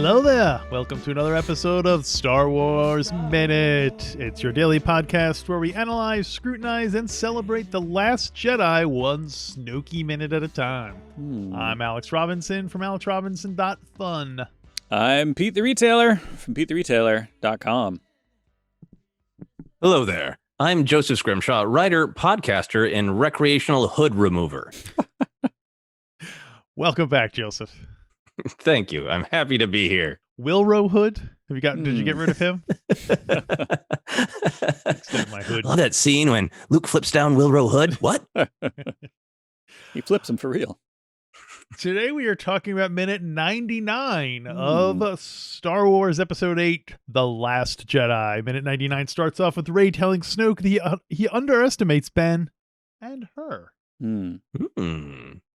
Hello there. Welcome to another episode of Star Wars Minute. It's your daily podcast where we analyze, scrutinize, and celebrate The Last Jedi one Snoke minute at a time. I'm Alex Robinson from alexrobinson.fun. I'm Pete the Retailer from PeteTheRetailer.com. Hello there. I'm Joseph Scrimshaw, writer, podcaster, and recreational hood remover. Welcome back, Joseph. Thank you. I'm happy to be here. Wilro Hood? Did you get rid of him? Extend my hood. Love that scene when Luke flips down Wilro Hood. What? He flips him for real. Today we are talking about minute 99 of Star Wars Episode 8, The Last Jedi. Minute 99 starts off with Rey telling Snoke that he underestimates Ben and her.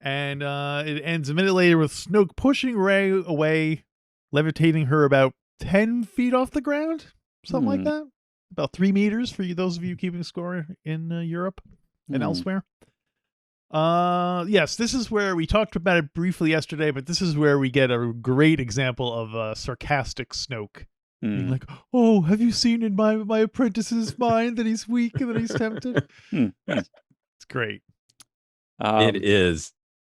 And it ends a minute later with Snoke pushing Rey away, levitating her about 10 feet off the ground, something like that. About 3 meters for those of you keeping score in Europe and elsewhere. Yes, this is where we talked about it briefly yesterday, but this is where we get a great example of sarcastic Snoke. Being like, oh, have you seen in my apprentice's mind that he's weak and that he's tempted? It's great. It is.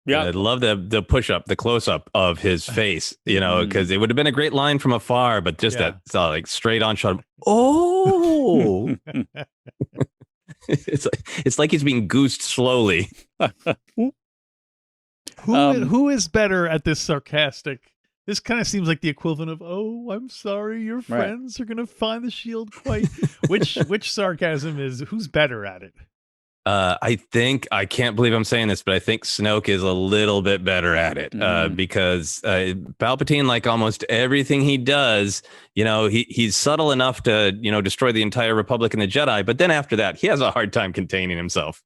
Yeah, I love the push-up, the close-up of his face, because it would have been a great line from afar, but just that like straight-on shot. Oh! It's like he's being goosed slowly. Who is better at this sarcastic? This kind of seems like the equivalent of, oh, I'm sorry, your friends are going to find the shield quite... Which sarcasm is, who's better at it? I can't believe I'm saying this, but I think Snoke is a little bit better at it because Palpatine, like almost everything he does, he's subtle enough to, destroy the entire Republic and the Jedi. But then after that, he has a hard time containing himself.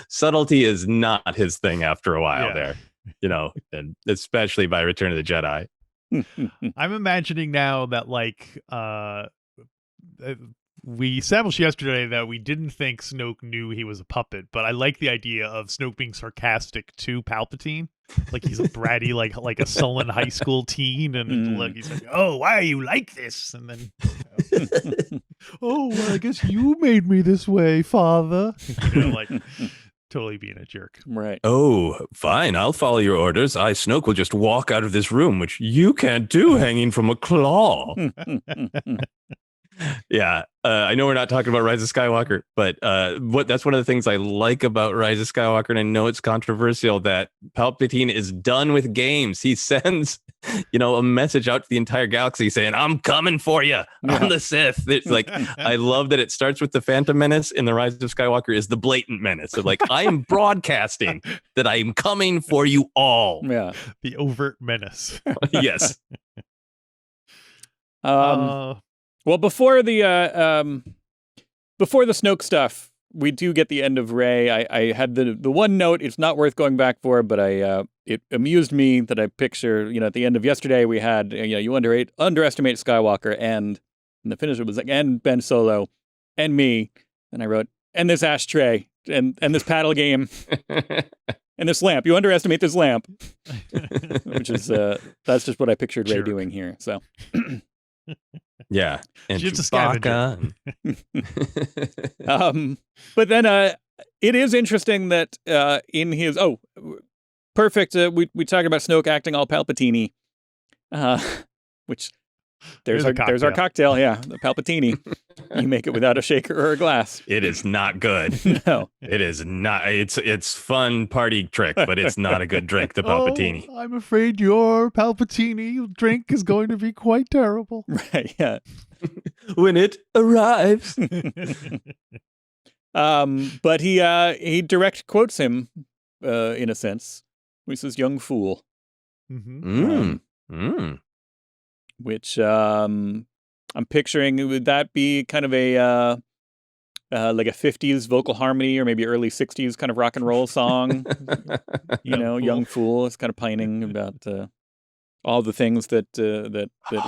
Subtlety is not his thing after a while there, and especially by Return of the Jedi. I'm imagining now that we established yesterday that we didn't think Snoke knew he was a puppet, but I like the idea of Snoke being sarcastic to Palpatine. Like he's a bratty, like a sullen high school teen, and he's like, oh, why are you like this? And then, oh, well, I guess you made me this way, father. Totally being a jerk. Right. Oh, fine. I'll follow your orders. Snoke, will just walk out of this room, which you can't do hanging from a claw. Yeah, I know we're not talking about Rise of Skywalker, but that's one of the things I like about Rise of Skywalker, and I know it's controversial, that Palpatine is done with games. He sends, a message out to the entire galaxy saying, I'm coming for you. I'm the Sith. It's like, I love that it starts with the Phantom Menace, and the Rise of Skywalker is the blatant menace. So like, I am broadcasting that I am coming for you all. Yeah. The overt menace. Yes. Well, before the Snoke stuff, we do get the end of Rey. I had the one note. It's not worth going back for, but it amused me that I picture. At the end of yesterday, we had you underestimate Skywalker, and the finish was like, and Ben Solo, and me, and I wrote, and this ashtray, and this paddle game, and this lamp. You underestimate this lamp, which is that's just what I pictured Rey doing here. So. Yeah, and she's a scavenger. But then it is interesting that in his perfect. We talk about Snoke acting all Palpatine, which there's our cocktail. Yeah, the Palpatine. You make it without a shaker or a glass. It is not good. No, it is not. It's fun party trick, but it's not a good drink. The Palpatine. Oh, I'm afraid your Palpatine drink is going to be quite terrible. Right? Yeah. When it arrives. But he direct quotes him in a sense. He says, "Young fool." Which I'm picturing, would that be kind of a like a 50s vocal harmony or maybe early 60s kind of rock and roll song? Young fool is kind of pining about all the things that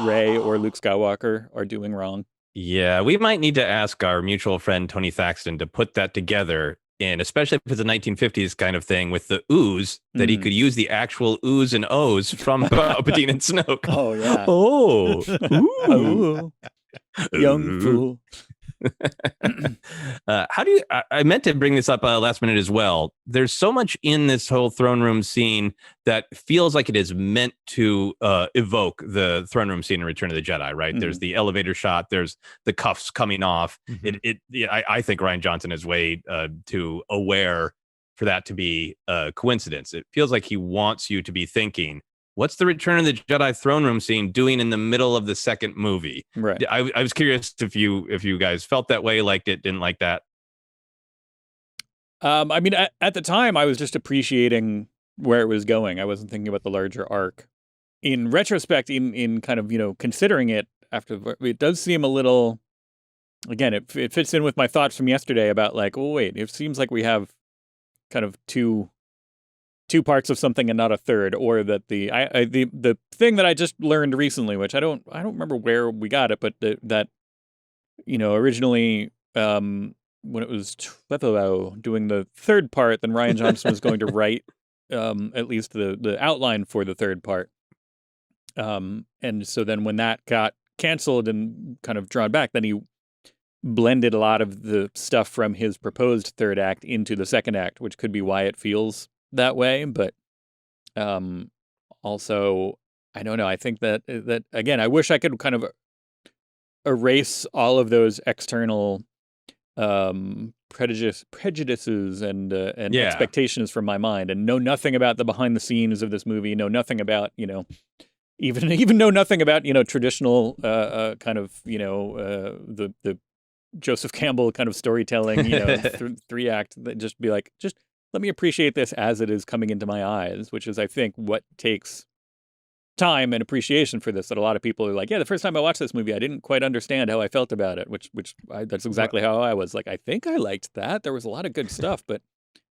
Rey or Luke Skywalker are doing wrong. Yeah, we might need to ask our mutual friend Tony Thaxton to put that together and especially if it's a 1950s kind of thing with the ooze, that he could use the actual oohs and ohs from Palpatine and Snoke. Oh, yeah. Oh, Ooh, young fool. How do you? I meant to bring this up last minute as well. There's so much in this whole throne room scene that feels like it is meant to evoke the throne room scene in Return of the Jedi. Right? There's the elevator shot. There's the cuffs coming off. I think Rian Johnson is way too aware for that to be a coincidence. It feels like he wants you to be thinking, what's the Return of the Jedi throne room scene doing in the middle of the second movie? Right. I was curious if you guys felt that way, liked it, didn't like that. I mean, at the time, I was just appreciating where it was going. I wasn't thinking about the larger arc. In retrospect, in kind of, considering it after, it does seem a little, again, it fits in with my thoughts from yesterday about like, oh, wait, it seems like we have kind of two parts of something and not a third, or that the thing that I just learned recently, which I don't remember where we got it, but that originally when it was doing the third part, then Rian Johnson was going to write at least the outline for the third part, and so then when that got canceled and kind of drawn back, then he blended a lot of the stuff from his proposed third act into the second act, which could be why it feels that way. But also, I don't know. I think that again, I wish I could kind of erase all of those external prejudices and expectations from my mind, and know nothing about the behind the scenes of this movie. Know nothing about even know nothing about traditional kind of the Joseph Campbell kind of storytelling, three act. Just be like, just let me appreciate this as it is coming into my eyes, which is, I think, what takes time and appreciation for this. That a lot of people are like, yeah, the first time I watched this movie, I didn't quite understand how I felt about it, that's exactly how I was. Like, I think I liked that. There was a lot of good stuff, but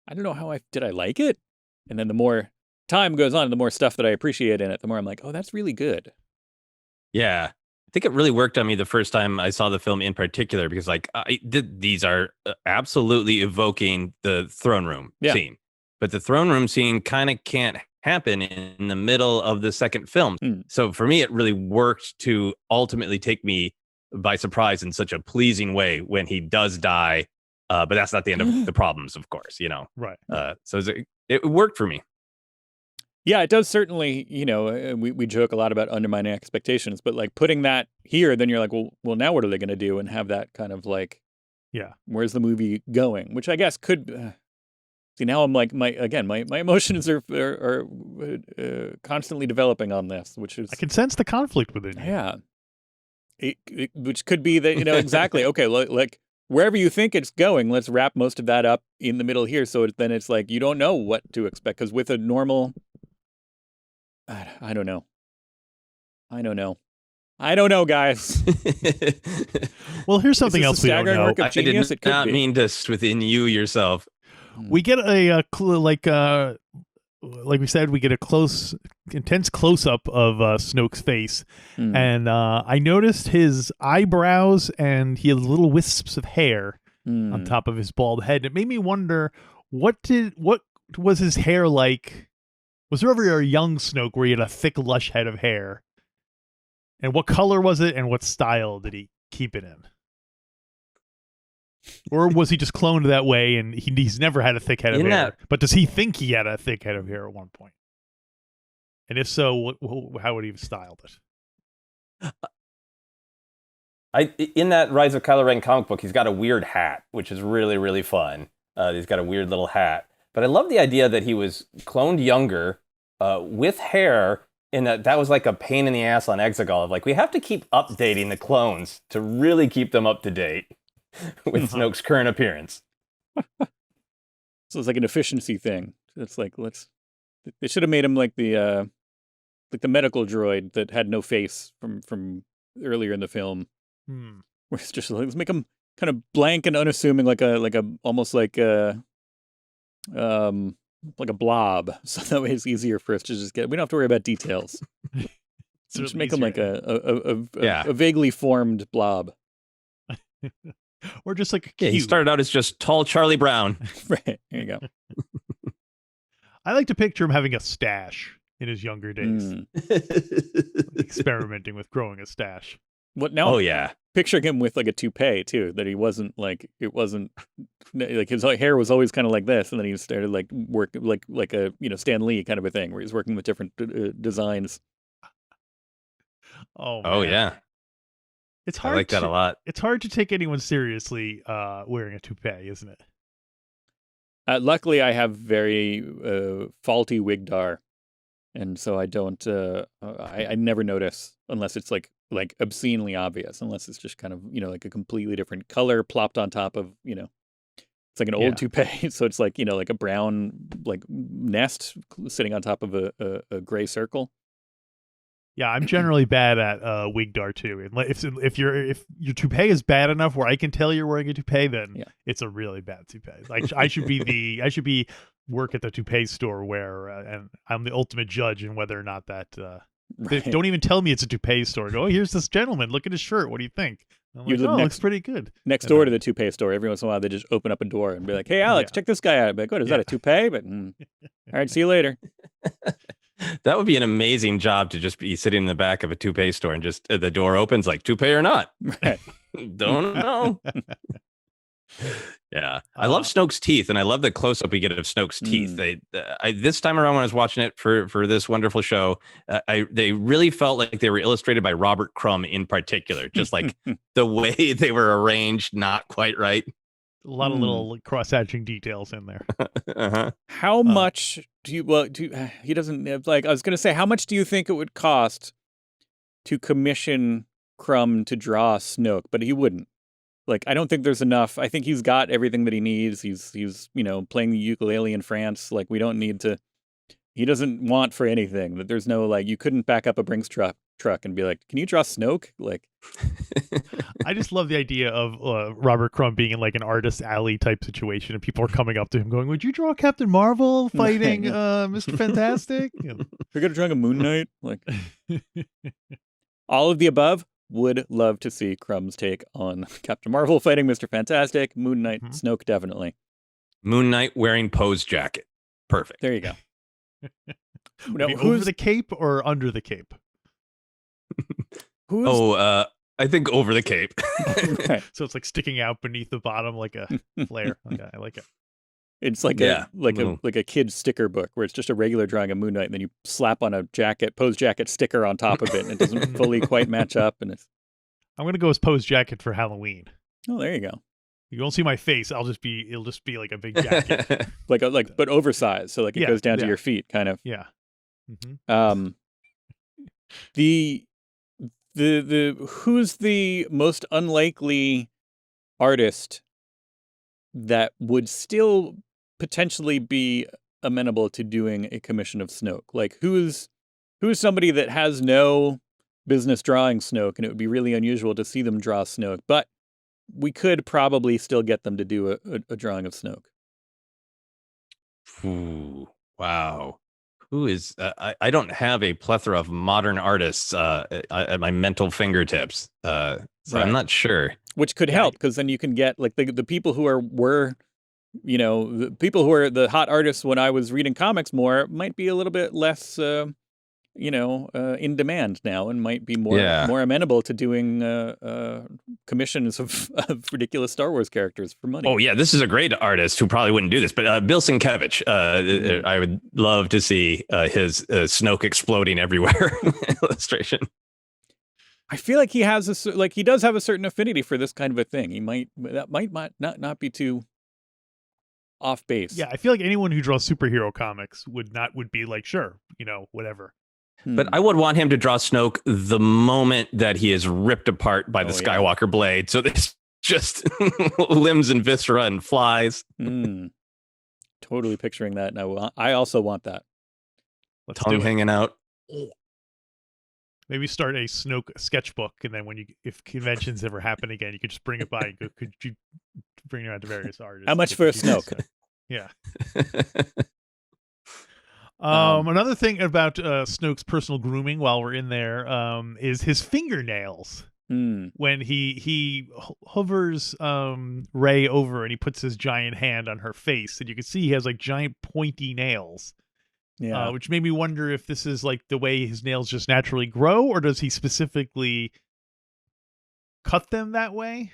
I don't know how did I like it? And then the more time goes on, the more stuff that I appreciate in it, the more I'm like, oh, that's really good. Yeah. I think it really worked on me the first time I saw the film in particular, because like these are absolutely evoking the throne room scene, but the throne room scene kind of can't happen in the middle of the second film. So for me, it really worked to ultimately take me by surprise in such a pleasing way when he does die. But that's not the end of the problems, of course, Right. So it worked for me. Yeah, it does certainly, we joke a lot about undermining expectations, but like putting that here, then you're like, well, now what are they going to do? And have that kind of like, where's the movie going? Which I guess could, see, now I'm like, my emotions are constantly developing on this, which is. I can sense the conflict within you. Yeah. Which could be that, exactly, okay, like wherever you think it's going, let's wrap most of that up in the middle here. So then it's like, you don't know what to expect. Because with a normal. I don't know, guys. Well, here's something else we don't know. I did not mean this within you yourself. We get a like we said, we get a intense close up of Snoke's face, and I noticed his eyebrows, and he had little wisps of hair on top of his bald head. It made me wonder, what was his hair like? Was there ever a young Snoke where he had a thick, lush head of hair? And what color was it, and what style did he keep it in? Or was he just cloned that way, and he's never had a thick head of hair? But does he think he had a thick head of hair at one point? And if so, how would he have styled it? In that Rise of Kylo Ren comic book, he's got a weird hat, which is really, really fun. He's got a weird little hat. But I love the idea that he was cloned younger with hair, and that was like a pain in the ass on Exegol. Of like, we have to keep updating the clones to really keep them up to date with Snoke's current appearance. So it's like an efficiency thing. It's like, they should have made him like the medical droid that had no face from earlier in the film. Where it's just like, let's make him kind of blank and unassuming, like a almost like a blob, so that way it's easier for us to just get. We don't have to worry about details. Just make him like a vaguely formed blob. Or just like a Yeah, he cute. started out as just tall Charlie Brown. Right. There you go. I like to picture him having a stash in his younger days, experimenting with growing a stash. What now? Oh yeah. Picturing him with like a toupee too, that he wasn't like, it wasn't like his hair was always kind of like this, and then he started like work like a Stan Lee kind of a thing where he's working with different designs. Oh, Oh man. yeah. It's I hard. like that a lot. It's hard to take anyone seriously wearing a toupee, isn't it? Luckily, I have very faulty wigdar, and so I don't. I never notice unless it's like obscenely obvious, unless it's just kind of like a completely different color plopped on top of it's like an old toupee, so it's like like a brown like nest sitting on top of a gray circle. Yeah, I'm generally bad at wigdar too. If your toupee is bad enough where I can tell you're wearing a toupee, then it's a really bad toupee. Like I should be work at the toupee store where and I'm the ultimate judge in whether or not that. They don't even tell me it's a toupee store. Go, oh, here's this gentleman. Look at his shirt. What do you think? I'm like, oh, looks pretty good. Next door to the toupee store, every once in a while they just open up a door and be like, "Hey, Alex, check this guy out." I'd be like, "What is that? A toupee?" But all right, see you later. That would be an amazing job to just be sitting in the back of a toupee store and just the door opens like toupee or not. Right. Don't know. Yeah, I love Snoke's teeth, and I love the close up we get of Snoke's teeth. This time around when I was watching it for this wonderful show, they really felt like they were illustrated by Robert Crumb in particular, just like the way they were arranged, not quite right. A lot of little cross-hatching details in there. Uh-huh. How much do you? Well, he doesn't like. I was going to say, how much do you think it would cost to commission Crumb to draw Snoke? But he wouldn't. Like, I don't think there's enough. I think he's got everything that he needs. He's playing the ukulele in France. Like, we don't need to. He doesn't want for anything. That there's no like. You couldn't back up a Brinks truck and be like, "Can you draw Snoke?" Like, I just love the idea of Robert Crumb being in like an artist alley type situation, and people are coming up to him going, "Would you draw Captain Marvel fighting Mr. Fantastic?" We're gonna draw a Moon Knight. Like, all of the above. Would love to see Crumb's take on Captain Marvel fighting Mr. Fantastic, Moon Knight, Snoke, definitely. Moon Knight wearing Poe's jacket. Perfect. There you go. Now, over the cape or under the cape? I think over the cape. Okay. So it's like sticking out beneath the bottom like a flare. Okay, I like it. It's like a kid's sticker book where it's just a regular drawing of Moon Knight, and then you slap on a Poe's jacket sticker on top of it, and it doesn't fully quite match up. And I'm gonna go as Poe's jacket for Halloween. Oh, there you go. You won't see my face. It'll just be like a big jacket, but oversized, so like it goes down to your feet, kind of. Yeah. The who's the most unlikely artist that would still potentially be amenable to doing a commission of Snoke? Like, who's somebody that has no business drawing Snoke, and it would be really unusual to see them draw Snoke, but we could probably still get them to do a drawing of Snoke. Ooh, wow. Who is? I don't have a plethora of modern artists at my mental fingertips, so I'm not sure. Which could help, because then you can get like the people who were the people who are the hot artists when I was reading comics more might be a little bit less, in demand now, and might be more amenable to doing commissions of ridiculous Star Wars characters for money. Oh yeah, this is a great artist who probably wouldn't do this, but Bill Sienkiewicz, I would love to see his Snoke exploding everywhere illustration. I feel like he does have a certain affinity for this kind of a thing. That might not be too off base. Yeah, I feel like anyone who draws superhero comics would be like, sure, whatever. But I would want him to draw Snoke the moment that he is ripped apart by the Skywalker blade. So there's just limbs and viscera and flies. Totally picturing that now. I also want that. Tongue hanging out. Maybe start a Snoke sketchbook, and then if conventions ever happen again, you could just bring it by and go, could you bring it out to various artists? How much for a Snoke? Yeah. Another thing about Snoke's personal grooming while we're in there is his fingernails. when he hovers Rey over and he puts his giant hand on her face, and you can see he has like giant pointy nails. Yeah. Which made me wonder if this is like the way his nails just naturally grow, or does he specifically cut them that way?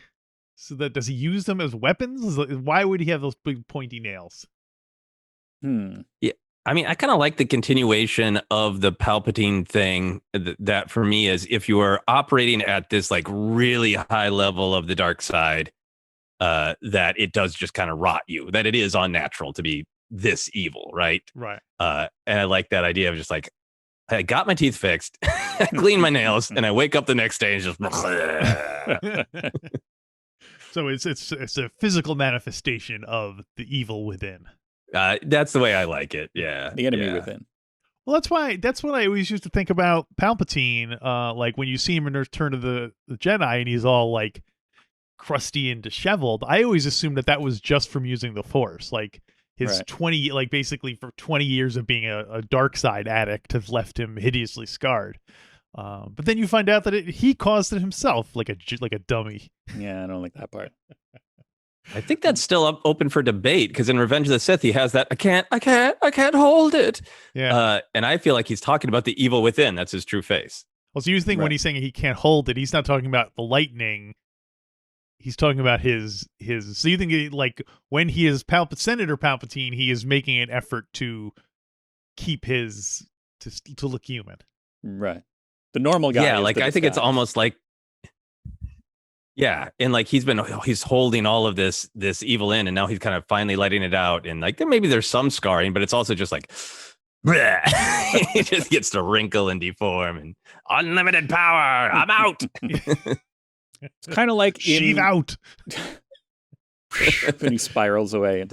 So that does he use them as weapons? Why would he have those big pointy nails? Yeah, I mean, I kind of like the continuation of the Palpatine thing. That for me is if you are operating at this like really high level of the dark side, that it does just kind of rot you. That it is unnatural to be this evil, right? Right. And I like that idea of just like, I got my teeth fixed, I clean my nails, and I wake up the next day and just. So it's a physical manifestation of the evil within. That's the way I like it. Yeah, the enemy within. Well, that's what I always used to think about Palpatine. Like when you see him in Return of the Jedi, and he's all like crusty and disheveled. I always assumed that was just from using the Force. Like his 20, like basically for 20 years of being a dark side addict have left him hideously scarred. But then you find out that he caused it himself, like a dummy. Yeah, I don't like that part. I think that's still open for debate because in Revenge of the Sith, he has that I can't hold it. Yeah, and I feel like he's talking about the evil within. That's his true face. Well, so you think when he's saying he can't hold it, he's not talking about the lightning. He's talking about his. So you think like when he is Senator Palpatine, he is making an effort to keep his to look human. Right. The normal guy. Yeah, like I think it's almost like. Yeah, and like he's holding all of this evil in, and now he's kind of finally letting it out, and like maybe there's some scarring, but it's also just like. He just gets to wrinkle and deform and unlimited power. I'm out. It's kind of like sheave out. And he spirals away.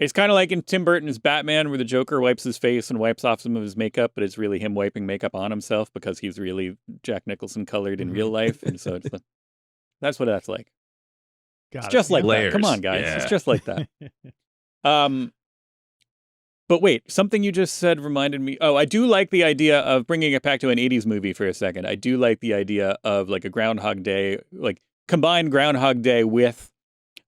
It's kind of like in Tim Burton's Batman, where the Joker wipes his face and wipes off some of his makeup, but it's really him wiping makeup on himself because he's really Jack Nicholson colored in real life, and so that's what that's like. It's just like that. Come on, guys. Yeah. It's just like that. But wait, something you just said reminded me. Oh, I do like the idea of bringing it back to an 80s movie for a second. I do like the idea of like a Groundhog Day, like combined Groundhog Day with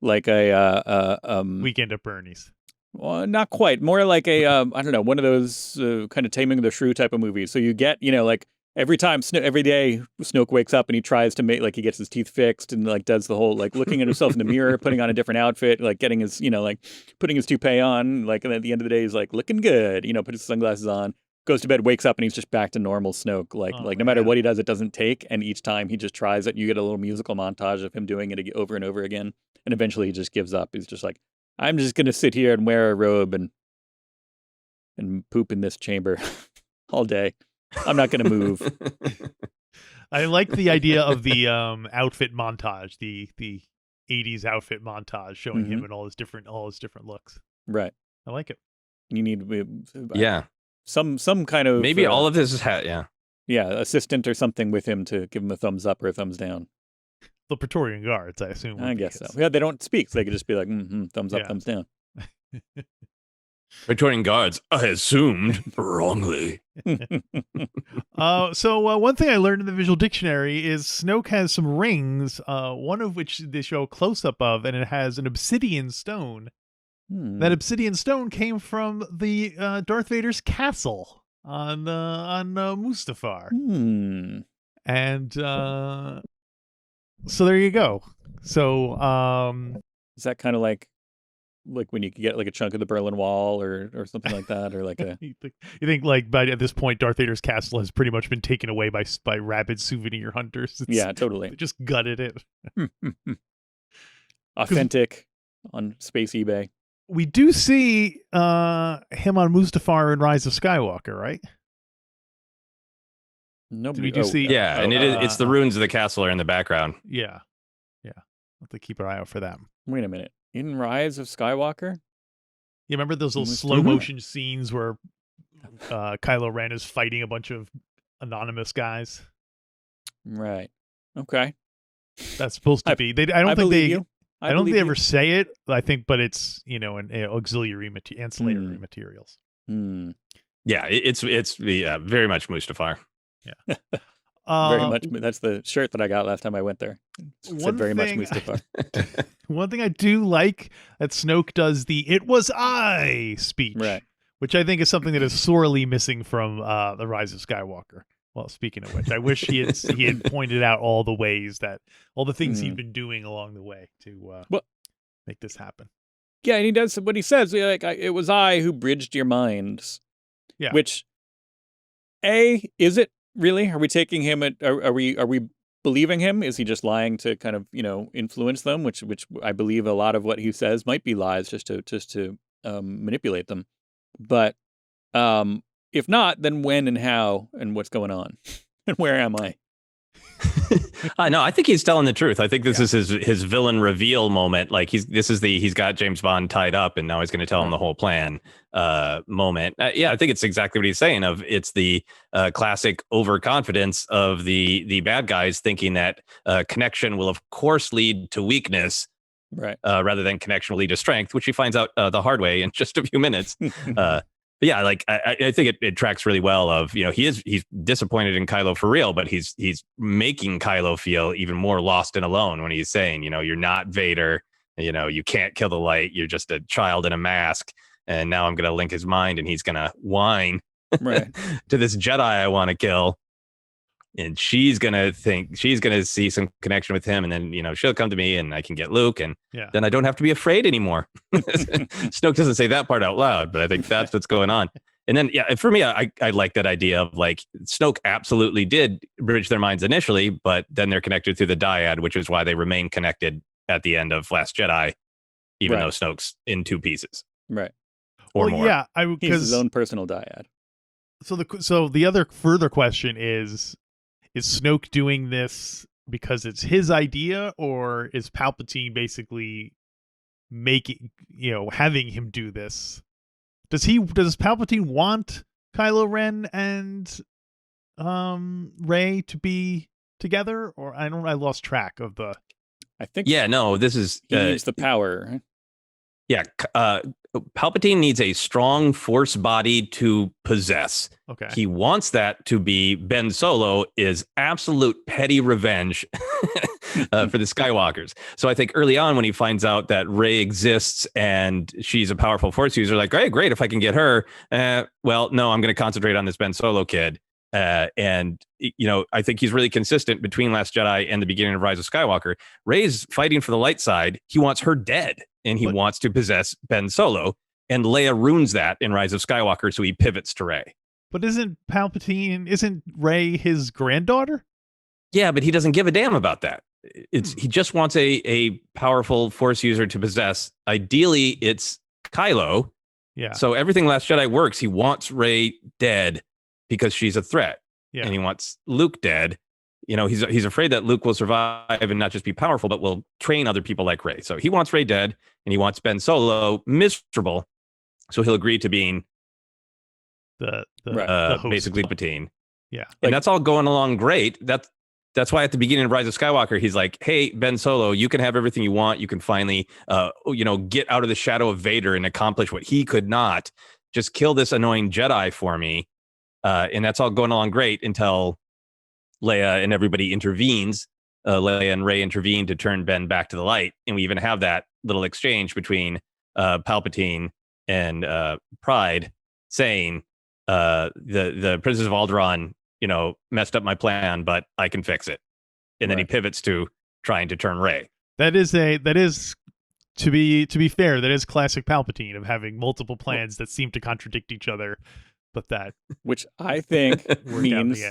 like a Weekend at Bernie's. Well, not quite. More like a I don't know, one of those kind of Taming of the Shrew type of movies. So you get, like every day Snoke wakes up and he tries to make like he gets his teeth fixed and like does the whole like looking at himself in the mirror, putting on a different outfit, like getting his like putting his toupee on, like, and at the end of the day he's like looking good, put his sunglasses on, goes to bed, wakes up, and he's just back to normal Snoke. Like no matter what he does, it doesn't take, and each time he just tries it, and you get a little musical montage of him doing it over and over again, and eventually he just gives up. He's just like, I'm just gonna sit here and wear a robe and poop in this chamber all day. I'm not gonna move. I like the idea of the outfit montage, the 80s outfit montage showing him in all his different looks. Right. I like it. You need some kind of maybe all of this is assistant or something with him to give him a thumbs up or a thumbs down. The Praetorian Guards, I assume. I guess so. Yeah, they don't speak, so they could just be like, thumbs up, thumbs down. Praetorian Guards, I assumed wrongly. So one thing I learned in the visual dictionary is Snoke has some rings, one of which they show a close-up of, and it has an obsidian stone. That obsidian stone came from the Darth Vader's castle on Mustafar. And so there you go. So is that kind of like when you could get like a chunk of the Berlin Wall or something like that, or like a you think like by at this point Darth Vader's castle has pretty much been taken away by rabid souvenir hunters. Yeah, totally. They just gutted it. Authentic on space eBay. We do see him on Mustafar in Rise of Skywalker, right? Nobody. We do see. Yeah, and it's the ruins of the castle are in the background. Yeah. Have to keep an eye out for that. Wait a minute. In Rise of Skywalker? You remember those little slow motion scenes where Kylo Ren is fighting a bunch of anonymous guys? Right. Okay. That's supposed to be. I don't think they ever say it. I think, but it's an ancillary materials. Yeah, it's very much Mustafar. Yeah. Very much. That's the shirt that I got last time I went there. It said very much Mustafar. One thing I do like that Snoke does the "It was I" speech, Right. which I think is something that is sorely missing from The Rise of Skywalker. Well, speaking of which, I wish he had pointed out all the things he'd been doing along the way to make this happen. Yeah, and he does what he says. Like, it was I who bridged your minds. Yeah. Which, is it really? Are we taking him at? Are we believing him? Is he just lying to kind of influence them? Which I believe a lot of what he says might be lies, just to manipulate them. But if not, then when and how and what's going on and where am I? No, I think he's telling the truth. I think this is his villain reveal moment. Like he's got James Bond tied up and now he's going to tell him the whole plan moment. I think it's exactly what he's saying. It's the classic overconfidence of the bad guys thinking that connection will of course lead to weakness, right? Rather than connection will lead to strength, which he finds out the hard way in just a few minutes. But yeah, like I think it tracks really well of, he's disappointed in Kylo for real, but he's making Kylo feel even more lost and alone when he's saying, you're not Vader, you can't kill the light, you're just a child in a mask. And now I'm going to link his mind and he's going to whine right to this Jedi I want to kill. And she's going to see some connection with him. And then, she'll come to me and I can get Luke. And then I don't have to be afraid anymore. Snoke doesn't say that part out loud, but I think that's what's going on. And then, for me, I like that idea of like Snoke absolutely did bridge their minds initially, but then they're connected through the dyad, which is why they remain connected at the end of Last Jedi, even though Snoke's in two pieces. Right. Or more. Yeah. He's his own personal dyad. So the other further question is Snoke doing this because it's his idea, or is Palpatine basically making, having him do this? Does Palpatine want Kylo Ren and Rey to be together, or I lost track of the. I think. Yeah, no, this is he needs the power. Yeah, Palpatine needs a strong Force body to possess. Okay. He wants that to be Ben Solo is absolute petty revenge for the Skywalkers. So I think early on when he finds out that Rey exists and she's a powerful Force user, like, hey, great, if I can get her. Well, no, I'm going to concentrate on this Ben Solo kid. And I think he's really consistent between Last Jedi and the beginning of Rise of Skywalker. Rey's fighting for the light side. He wants her dead, and he wants to possess Ben Solo. And Leia ruins that in Rise of Skywalker, so he pivots to Rey. But isn't Rey his granddaughter? Yeah, but he doesn't give a damn about that. He just wants a powerful Force user to possess. Ideally, it's Kylo. Yeah. So everything Last Jedi works. He wants Rey dead because she's a threat. Yeah. And he wants Luke dead. He's afraid that Luke will survive and not just be powerful, but will train other people like Rey. So he wants Rey dead, and he wants Ben Solo miserable. So he'll agree to being the basically Palpatine. Yeah. And that's all going along great. That's why at the beginning of Rise of Skywalker, he's like, hey, Ben Solo, you can have everything you want. You can finally, get out of the shadow of Vader and accomplish what he could not. Just kill this annoying Jedi for me. And that's all going along great until Leia and everybody intervenes. Leia and Rey intervene to turn Ben back to the light. And we even have that little exchange between Palpatine and Pride saying, the Princess of Alderaan, messed up my plan, but I can fix it. And then he pivots to trying to turn Rey. That is to be fair, that is classic Palpatine of having multiple plans that seem to contradict each other. But that, which I think means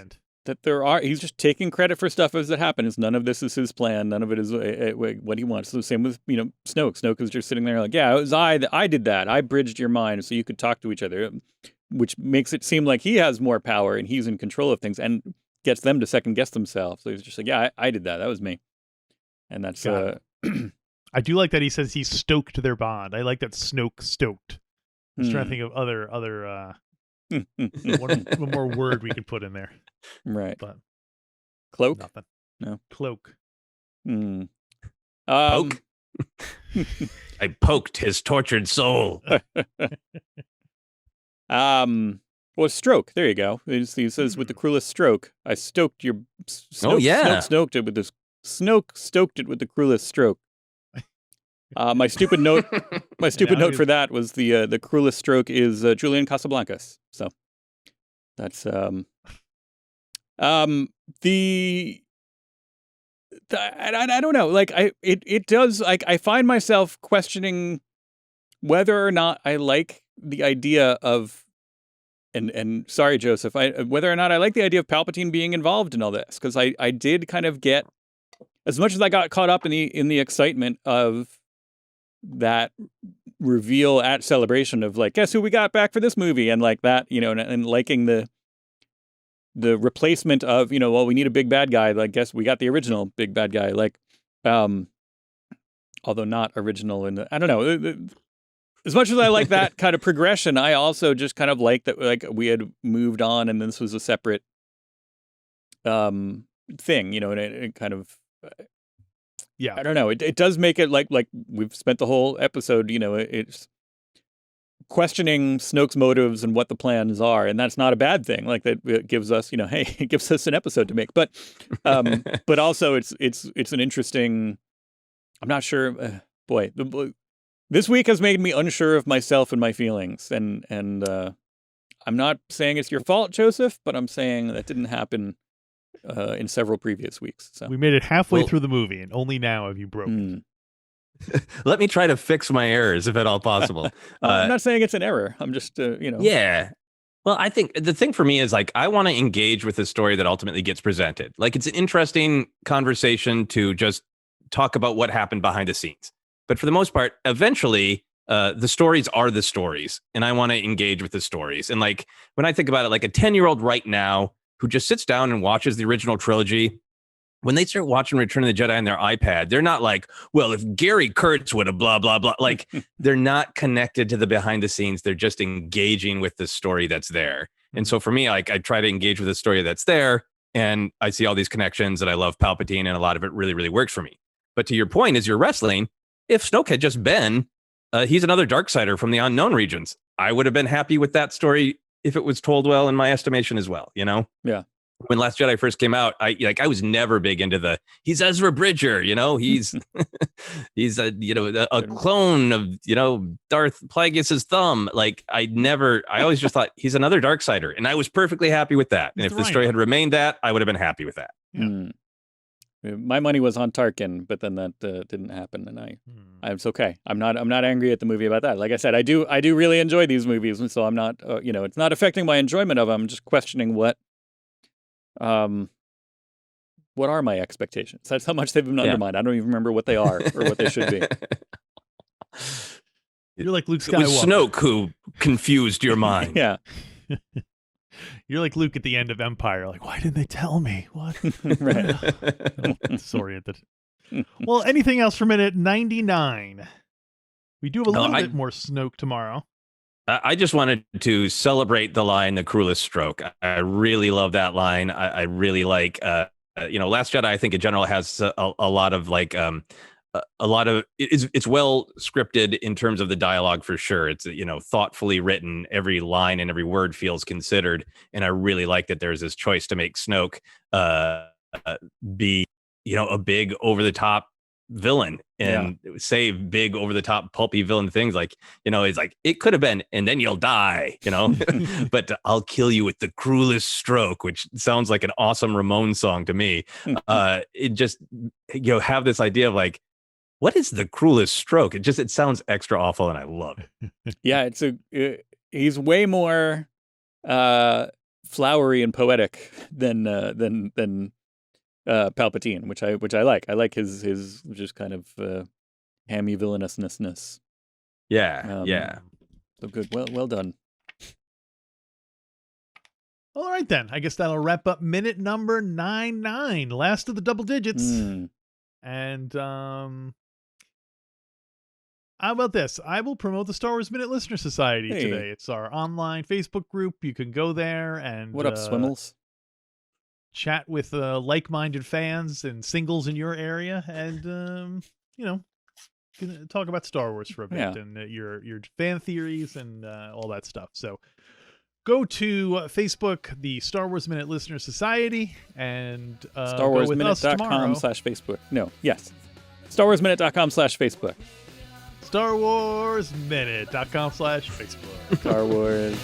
that he's just taking credit for stuff as it happens. None of this is his plan. None of it is what he wants. So the same with, Snoke. Snoke is just sitting there like, yeah, it was I did that. I bridged your mind so you could talk to each other, which makes it seem like he has more power and he's in control of things and gets them to second guess themselves. So he's just like, yeah, I did that. That was me. And that's, I do like that he says he stoked their bond. I like that Snoke stoked. I was trying to think of other one more word we could put in there. Right. But cloak? Nothing. No. Cloak. Poke? I poked his tortured soul. Well, stroke. There you go. He says, with the cruelest stroke, I stoked your Oh, yeah. Snoke stoked it with the cruelest stroke. My stupid note note for that was the cruelest stroke is Julian Casablancas. So that's I don't know. Like it does. Like I find myself questioning whether or not I like the idea of, and sorry, Joseph, whether or not I like the idea of Palpatine being involved in all this, because I did kind of get, as much as I got caught up in the excitement of that reveal at Celebration of like, guess who we got back for this movie, and like that, and liking the replacement of, well, we need a big bad guy. Like, guess we got the original big bad guy. Like, although not original in I don't know. As much as I like that kind of progression, I also just kind of like that, like we had moved on and this was a separate thing, and it kind of, yeah, I don't know. It does make it like we've spent the whole episode, it's questioning Snoke's motives and what the plans are, and that's not a bad thing. Like that it gives us, hey, it gives us an episode to make. But but also it's an interesting. I'm not sure. This week has made me unsure of myself and my feelings, and I'm not saying it's your fault, Joseph, but I'm saying that didn't happen in several previous weeks. So we made it halfway through the movie, and only now have you broken. Let me try to fix my errors, if at all possible. I'm not saying it's an error. I'm just, Yeah. Well, I think the thing for me is like, I want to engage with the story that ultimately gets presented. Like, it's an interesting conversation to just talk about what happened behind the scenes. But for the most part, eventually, the stories are the stories. And I want to engage with the stories. And like, when I think about it, like a 10-year-old right now who just sits down and watches the original trilogy, when they start watching Return of the Jedi on their iPad, they're not like, well, if Gary Kurtz would have blah, blah, blah. Like, they're not connected to the behind the scenes. They're just engaging with the story that's there. And so for me, like, I try to engage with the story that's there, and I see all these connections, and I love Palpatine, and a lot of it really, really works for me. But to your point, as you're wrestling, if Snoke had just been, he's another Darksider from the unknown regions, I would have been happy with that story if it was told well, in my estimation as well, Yeah. When Last Jedi first came out, I was never big into he's Ezra Bridger, he's he's a clone of Darth Plagueis's thumb. Like, I always just thought he's another Darksider, and I was perfectly happy with that. And if the story had remained that, I would have been happy with that. Yeah. My money was on Tarkin, but then that didn't happen, and it's okay. I'm not angry at the movie about that. Like I said, I do really enjoy these movies, and so I'm not it's not affecting my enjoyment of them. I'm just questioning what are my expectations? That's how much they've been undermined. I don't even remember what they are or what they should be. You're like Luke Skywalker. It was Snoke who confused your mind. Yeah. You're like Luke at the end of Empire. Like, why didn't they tell me? What? Right. Disoriented. Well, anything else for minute 99? We do have a little bit more Snoke tomorrow. I just wanted to celebrate the line, the cruelest stroke. I really love that line. I really like, Last Jedi, I think in general has a lot of like, it's well scripted in terms of the dialogue for sure. It's, thoughtfully written. Every line and every word feels considered. And I really like that there's this choice to make Snoke be, a big over the top villain and say big over the top pulpy villain things like, it's like, it could have been, and then you'll die, but I'll kill you with the cruelest stroke, which sounds like an awesome Ramones song to me. It just, have this idea of like, what is the cruelest stroke? It sounds extra awful, and I love it. Yeah, he's way more flowery and poetic than Palpatine, which I like. I like his just kind of hammy villainousness. Yeah. So good. Well done. All right, then. I guess that'll wrap up minute number 99, last of the double digits. And how about this? I will promote the Star Wars Minute Listener Society today. It's our online Facebook group. You can go there and what up, Swimmels? Chat with like-minded fans and singles in your area, and talk about Star Wars for a bit and your fan theories and all that stuff. So Go to Facebook, the Star Wars Minute Listener Society, and go with us tomorrow. StarWarsMinute.com/Facebook. No, yes. StarWarsMinute.com/Facebook. StarWarsMinute.com/Facebook. Star Wars.